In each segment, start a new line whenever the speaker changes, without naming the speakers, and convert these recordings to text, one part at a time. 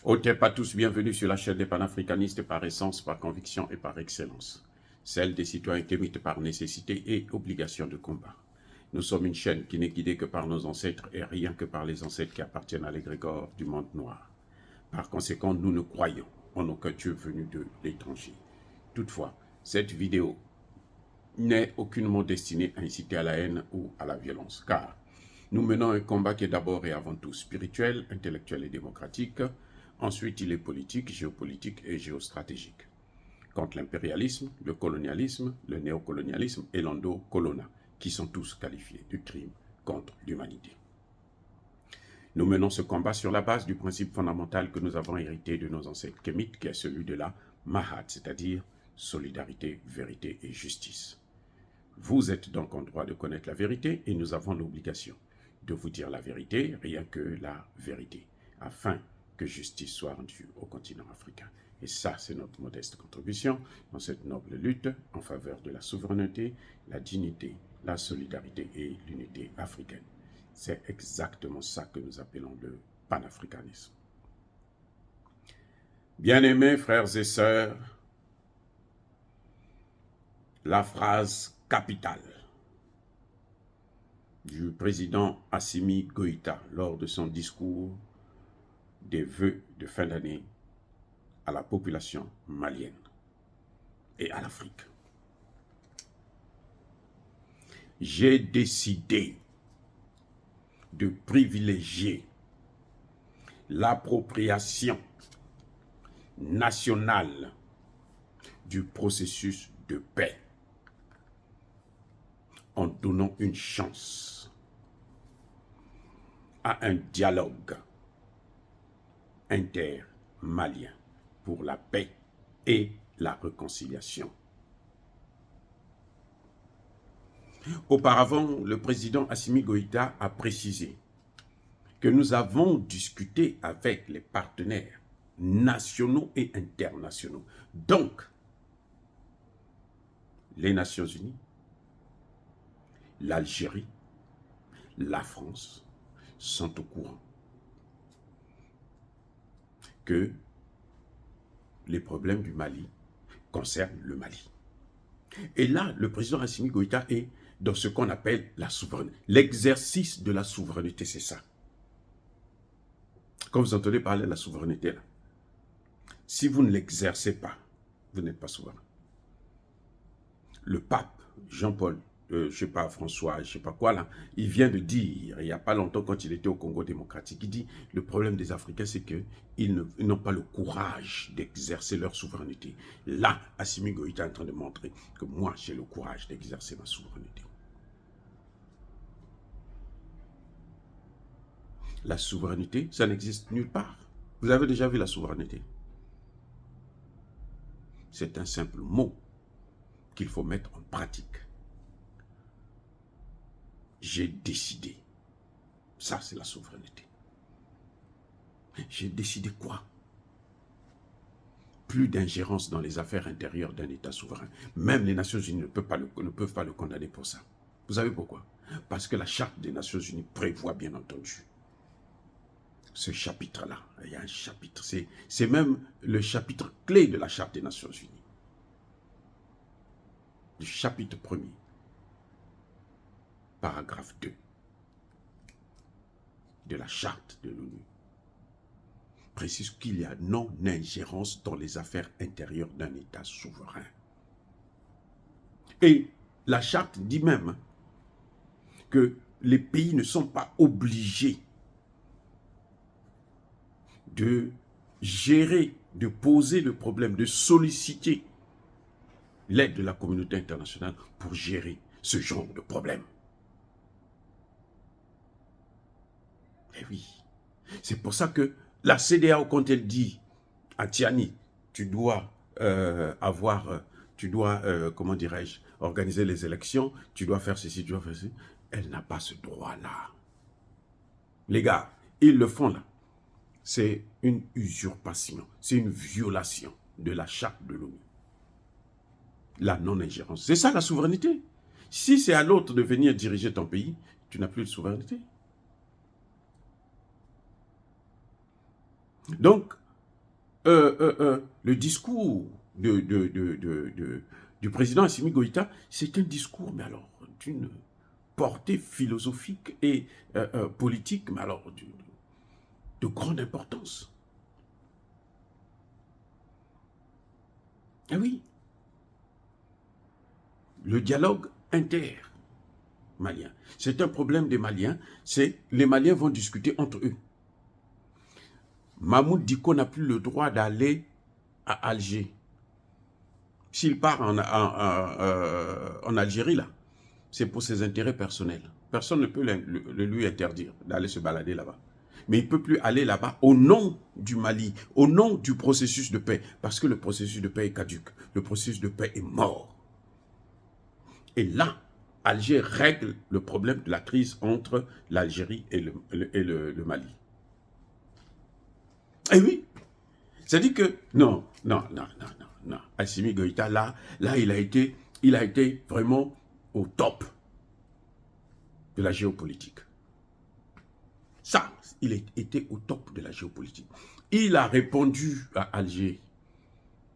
Hôtep à tous, bienvenue sur la chaîne des panafricanistes par essence, par conviction et par excellence. Celle des citoyens kémites par nécessité et obligation de combat. Nous sommes une chaîne qui n'est guidée que par nos ancêtres et rien que par les ancêtres qui appartiennent à l'égrégore du monde noir. Par conséquent, nous ne croyons en aucun Dieu venu de l'étranger. Toutefois, cette vidéo n'est aucunement destinée à inciter à la haine ou à la violence, car nous menons un combat qui est d'abord et avant tout spirituel, intellectuel et démocratique. Ensuite, il est politique, géopolitique et géostratégique. Contre l'impérialisme, le colonialisme, le néocolonialisme et l'endocolona, qui sont tous qualifiés de crimes contre l'humanité. Nous menons ce combat sur la base du principe fondamental que nous avons hérité de nos ancêtres kémites, qui est celui de la Mahat, c'est-à-dire solidarité, vérité et justice. Vous êtes donc en droit de connaître la vérité et nous avons l'obligation de vous dire la vérité, rien que la vérité, afin que justice soit rendue au continent africain. Et ça, c'est notre modeste contribution dans cette noble lutte en faveur de la souveraineté, la dignité, la solidarité et l'unité africaine. C'est exactement ça que nous appelons le panafricanisme. Bien-aimés frères et sœurs, la phrase capitale du président Assimi Goïta lors de son discours des vœux de fin d'année à la population malienne et à l'Afrique. J'ai décidé de privilégier l'appropriation nationale du processus de paix en donnant une chance à un dialogue intermalien pour la paix et la réconciliation. Auparavant, le président Assimi Goïta a précisé que nous avons discuté avec les partenaires nationaux et internationaux. Donc, les Nations Unies, l'Algérie, la France sont au courant que les problèmes du Mali concernent le Mali. Et là, le président Assimi Goïta est dans ce qu'on appelle la souveraineté. L'exercice de la souveraineté, c'est ça. Quand vous entendez parler de la souveraineté, là, si vous ne l'exercez pas, vous n'êtes pas souverain. Le pape Jean-Paul, je ne sais pas, François, je ne sais pas quoi, là, il vient de dire, il n'y a pas longtemps, quand il était au Congo démocratique, il dit, le problème des Africains, c'est qu'ils n'ont pas le courage d'exercer leur souveraineté. Là, Assimi Goïta est en train de montrer que moi, j'ai le courage d'exercer ma souveraineté. La souveraineté, ça n'existe nulle part. Vous avez déjà vu la souveraineté? C'est un simple mot qu'il faut mettre en pratique. J'ai décidé. Ça, c'est la souveraineté. J'ai décidé quoi? Plus d'ingérence dans les affaires intérieures d'un État souverain. Même les Nations Unies ne peuvent pas le condamner pour ça. Vous savez pourquoi? Parce que la Charte des Nations Unies prévoit, bien entendu, ce chapitre-là. Il y a un chapitre. C'est même le chapitre clé de la Charte des Nations Unies. Du chapitre 1er. Paragraphe 2 de la charte de l'ONU précise qu'il y a non-ingérence dans les affaires intérieures d'un État souverain. Et la charte dit même que les pays ne sont pas obligés de gérer, de poser le problème, de solliciter l'aide de la communauté internationale pour gérer ce genre de problème. Eh oui, c'est pour ça que la CEDEAO, quand elle dit à Tiani, tu dois comment dirais-je, organiser les élections, tu dois faire ceci, tu dois faire ceci, elle n'a pas ce droit-là. Les gars, ils le font là. C'est une usurpation, c'est une violation de la charte de l'ONU. La non-ingérence, c'est ça la souveraineté. Si c'est à l'autre de venir diriger ton pays, tu n'as plus de souveraineté. Donc, le discours du président Assimi Goïta, c'est un discours, mais alors, d'une portée philosophique et politique, mais alors, de grande importance. Eh oui, le dialogue inter-malien. C'est un problème des Maliens, c'est les Maliens vont discuter entre eux. Mahmoud Dicko n'a plus le droit d'aller à Alger. S'il part en Algérie, là, c'est pour ses intérêts personnels. Personne ne peut le lui interdire d'aller se balader là-bas. Mais il ne peut plus aller là-bas au nom du Mali, au nom du processus de paix, parce que le processus de paix est caduc, le processus de paix est mort. Et là, Alger règle le problème de la crise entre l'Algérie et le Mali. Eh oui, c'est-à-dire que, non, Assimi Goïta, là, il a été vraiment au top de la géopolitique. Ça, il était au top de la géopolitique. Il a répondu à Alger.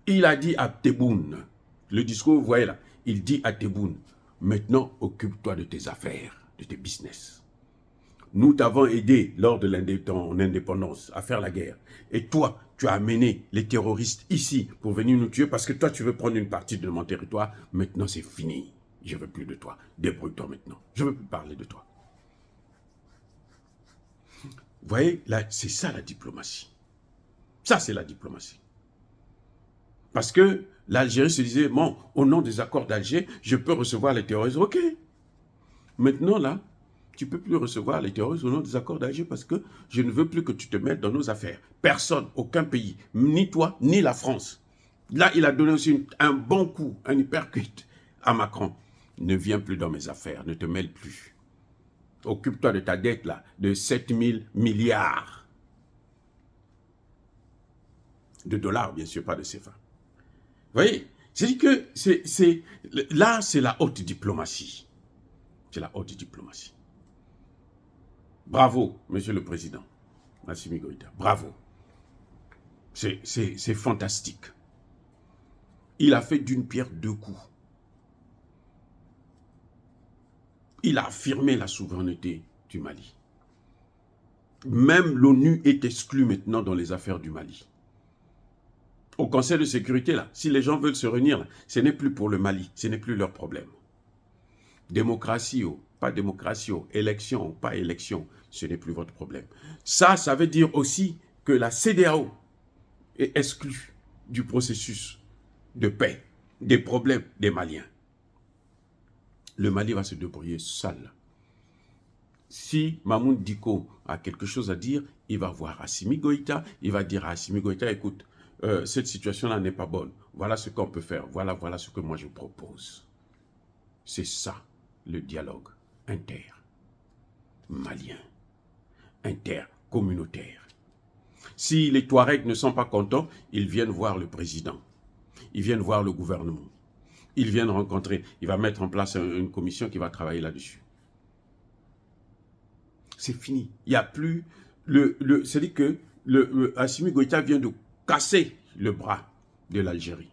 Il a dit à Tebboune, le discours, vous voyez là, il dit à Tebboune, maintenant occupe-toi de tes affaires, de tes business. Nous t'avons aidé lors de ton indépendance à faire la guerre. Et toi, tu as amené les terroristes ici pour venir nous tuer parce que toi, tu veux prendre une partie de mon territoire. Maintenant, c'est fini. Je ne veux plus de toi. Débrouille-toi maintenant. Je ne veux plus parler de toi. Vous voyez, là, c'est ça la diplomatie. Ça, c'est la diplomatie. Parce que l'Algérie se disait, bon, au nom des accords d'Alger, je peux recevoir les terroristes. Ok. Maintenant, là, tu ne peux plus recevoir les terroristes au nom des accords d'Alger parce que je ne veux plus que tu te mettes dans nos affaires. Personne, aucun pays, ni toi, ni la France. Là, il a donné aussi un bon coup, un hypercute à Macron. Ne viens plus dans mes affaires, ne te mêle plus. Occupe-toi de ta dette, là, de 7 000 milliards de dollars, bien sûr, pas de CFA. Vous voyez, c'est-à-dire que là, c'est la haute diplomatie. C'est la haute diplomatie. Bravo, Monsieur le Président, Assimi Goïta. Bravo. C'est fantastique. Il a fait d'une pierre deux coups. Il a affirmé la souveraineté du Mali. Même l'ONU est exclue maintenant dans les affaires du Mali. Au Conseil de sécurité, là, si les gens veulent se réunir, là, ce n'est plus pour le Mali, ce n'est plus leur problème. Démocratie ou pas démocratie, élection ou pas élection, ce n'est plus votre problème. Ça veut dire aussi que la CEDEAO est exclue du processus de paix, des problèmes des Maliens. Le Mali va se débrouiller seul. Si Mahmoud Dicko a quelque chose à dire, il va voir Assimi Goïta, il va dire à Assimi Goïta, écoute, cette situation-là n'est pas bonne, voilà ce qu'on peut faire, voilà ce que moi je propose. C'est ça, le dialogue inter-malien, intercommunautaire. Si les Touaregs ne sont pas contents, ils viennent voir le président, ils viennent voir le gouvernement, ils viennent rencontrer, il va mettre en place une commission qui va travailler là-dessus. C'est fini. Il n'y a plus... C'est-à-dire que Assimi Goïta vient de casser le bras de l'Algérie.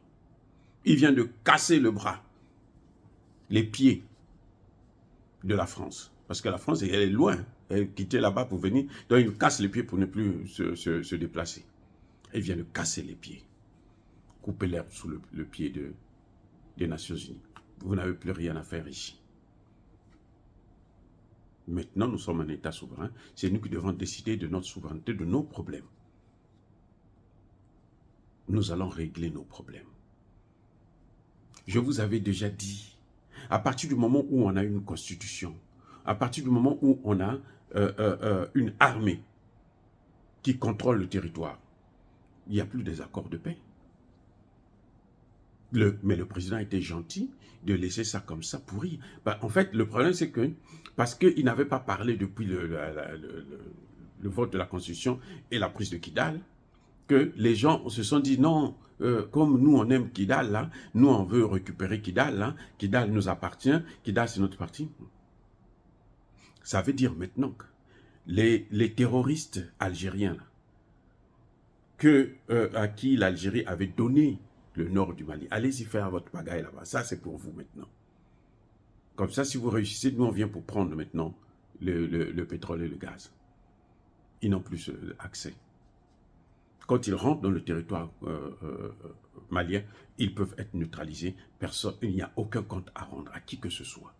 Il vient de casser le bras, les pieds de la France. Parce que la France, elle est loin. Elle quittait là-bas pour venir. Donc, il casse les pieds pour ne plus se déplacer. Il vient de casser les pieds. Couper l'herbe sous le pied des Nations Unies. Vous n'avez plus rien à faire ici. Maintenant, nous sommes un État souverain. C'est nous qui devons décider de notre souveraineté, de nos problèmes. Nous allons régler nos problèmes. Je vous avais déjà dit, à partir du moment où on a une constitution, à partir du moment où on a une armée qui contrôle le territoire, il n'y a plus des accords de paix. Mais le président était gentil de laisser ça comme ça pourrir. En fait, le problème, c'est que, parce qu'il n'avait pas parlé depuis le vote de la Constitution et la prise de Kidal, que les gens se sont dit, non, comme nous, on aime Kidal, là, nous, on veut récupérer Kidal, là, Kidal nous appartient, Kidal, c'est notre parti. Ça veut dire maintenant que les terroristes algériens, là, à qui l'Algérie avait donné le nord du Mali. Allez-y faire votre pagaille là-bas. Ça, c'est pour vous maintenant. Comme ça, si vous réussissez, nous, on vient pour prendre maintenant le pétrole et le gaz. Ils n'ont plus accès. Quand ils rentrent dans le territoire malien, ils peuvent être neutralisés. Personne, il n'y a aucun compte à rendre à qui que ce soit.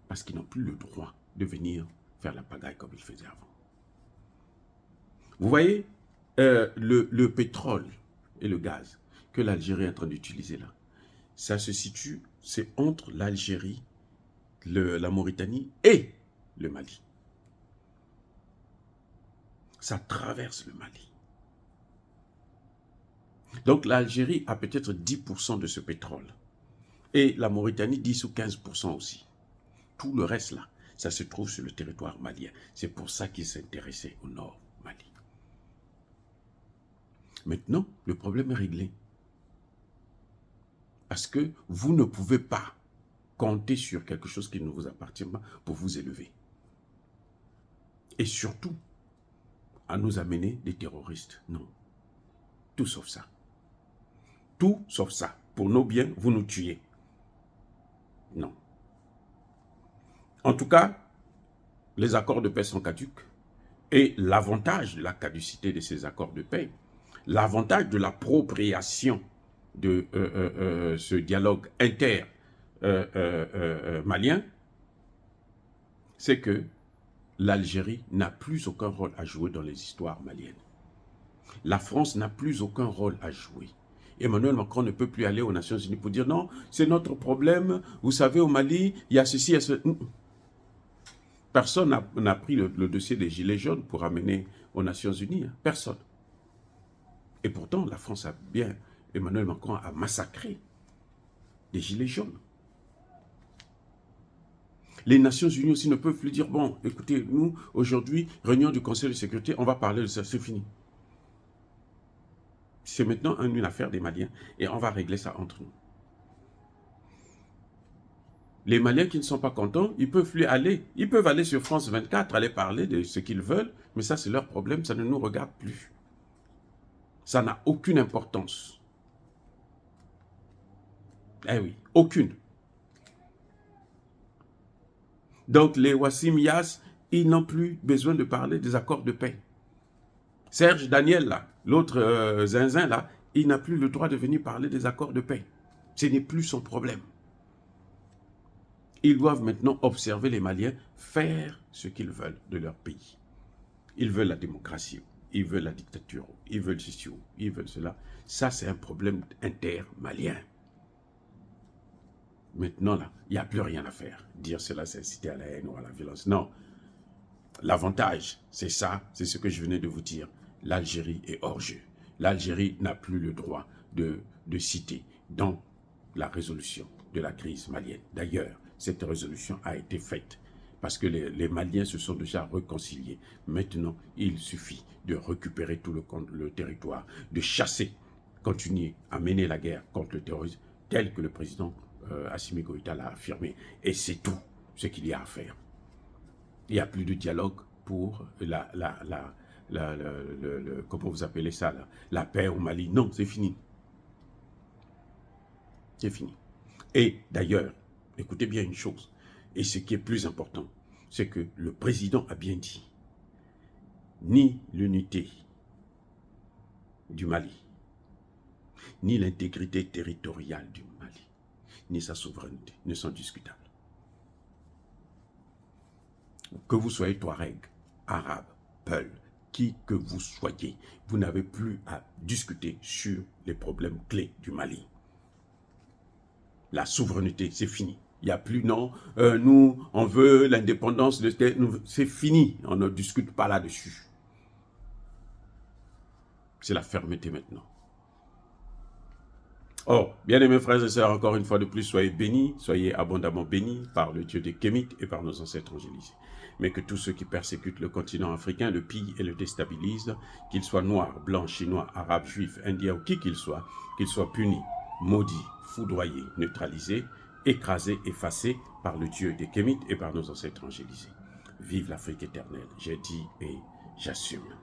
Parce qu'ils n'ont plus le droit de venir faire la pagaille comme ils faisaient avant. Vous voyez, le pétrole et le gaz que l'Algérie est en train d'utiliser là, ça se situe, c'est entre l'Algérie, la Mauritanie et le Mali. Ça traverse le Mali. Donc l'Algérie a peut-être 10% de ce pétrole. Et la Mauritanie 10 ou 15% aussi. Tout le reste là, ça se trouve sur le territoire malien. C'est pour ça qu'ils s'intéressaient au nord Mali. Maintenant, le problème est réglé. Parce que vous ne pouvez pas compter sur quelque chose qui ne vous appartient pas pour vous élever. Et surtout, à nous amener des terroristes. Non. Tout sauf ça. Tout sauf ça. Pour nos biens, vous nous tuez. Non. En tout cas, les accords de paix sont caducs. Et l'avantage de la caducité de ces accords de paix, l'avantage de l'appropriation de ce dialogue inter-malien, c'est que l'Algérie n'a plus aucun rôle à jouer dans les histoires maliennes. La France n'a plus aucun rôle à jouer. Emmanuel Macron ne peut plus aller aux Nations Unies pour dire non, c'est notre problème, vous savez, au Mali, il y a ceci, il y a ce... Personne n'a pris le dossier des Gilets jaunes pour amener aux Nations Unies. Hein. Personne. Et pourtant, la France a bien... Emmanuel Macron a massacré des Gilets jaunes. Les Nations Unies aussi ne peuvent plus dire, bon, écoutez, nous, aujourd'hui, réunion du Conseil de sécurité, on va parler de ça, c'est fini. C'est maintenant une affaire des Maliens et on va régler ça entre nous. Les Maliens qui ne sont pas contents, ils peuvent plus aller. Ils peuvent aller sur France 24, aller parler de ce qu'ils veulent, mais ça c'est leur problème, ça ne nous regarde plus. Ça n'a aucune importance. Eh oui, aucune. Donc les Wassim Yass, ils n'ont plus besoin de parler des accords de paix. Serge Daniel, là, l'autre zinzin, là, il n'a plus le droit de venir parler des accords de paix. Ce n'est plus son problème. Ils doivent maintenant observer les Maliens faire ce qu'ils veulent de leur pays. Ils veulent la démocratie, ils veulent la dictature, ils veulent ceci, ils veulent cela. Ça, c'est un problème inter-malien. Maintenant, là, il n'y a plus rien à faire. Dire cela, c'est inciter à la haine ou à la violence. Non. L'avantage, c'est ça, c'est ce que je venais de vous dire. L'Algérie est hors jeu. L'Algérie n'a plus le droit de citer dans la résolution de la crise malienne. D'ailleurs, cette résolution a été faite parce que les Maliens se sont déjà réconciliés. Maintenant, il suffit de récupérer tout le territoire, de chasser, continuer à mener la guerre contre le terrorisme, tel que le président Assimi Goïta l'a affirmé. Et c'est tout ce qu'il y a à faire. Il n'y a plus de dialogue pour comment vous appelez ça, la paix au Mali. Non, c'est fini. C'est fini. Et d'ailleurs, écoutez bien une chose, et ce qui est plus important, c'est que le président a bien dit, ni l'unité du Mali, ni l'intégrité territoriale du Mali, ni sa souveraineté ne sont discutables. Que vous soyez Touareg, Arabe, Peul, qui que vous soyez, vous n'avez plus à discuter sur les problèmes clés du Mali. La souveraineté, c'est fini. Il n'y a plus, non, nous, on veut l'indépendance, c'est fini. On ne discute pas là-dessus. C'est la fermeté maintenant. Oh, bien-aimés frères et sœurs, encore une fois de plus, soyez bénis, soyez abondamment bénis par le Dieu des Kémites et par nos ancêtres angélisés. Mais que tous ceux qui persécutent le continent africain le pillent et le déstabilisent, qu'ils soient noirs, blancs, chinois, arabes, juifs, indiens ou qui qu'ils soient punis, maudits, foudroyés, neutralisés, écrasés, effacés par le Dieu des Kémites et par nos ancêtres angélisés. Vive l'Afrique éternelle, j'ai dit et j'assume.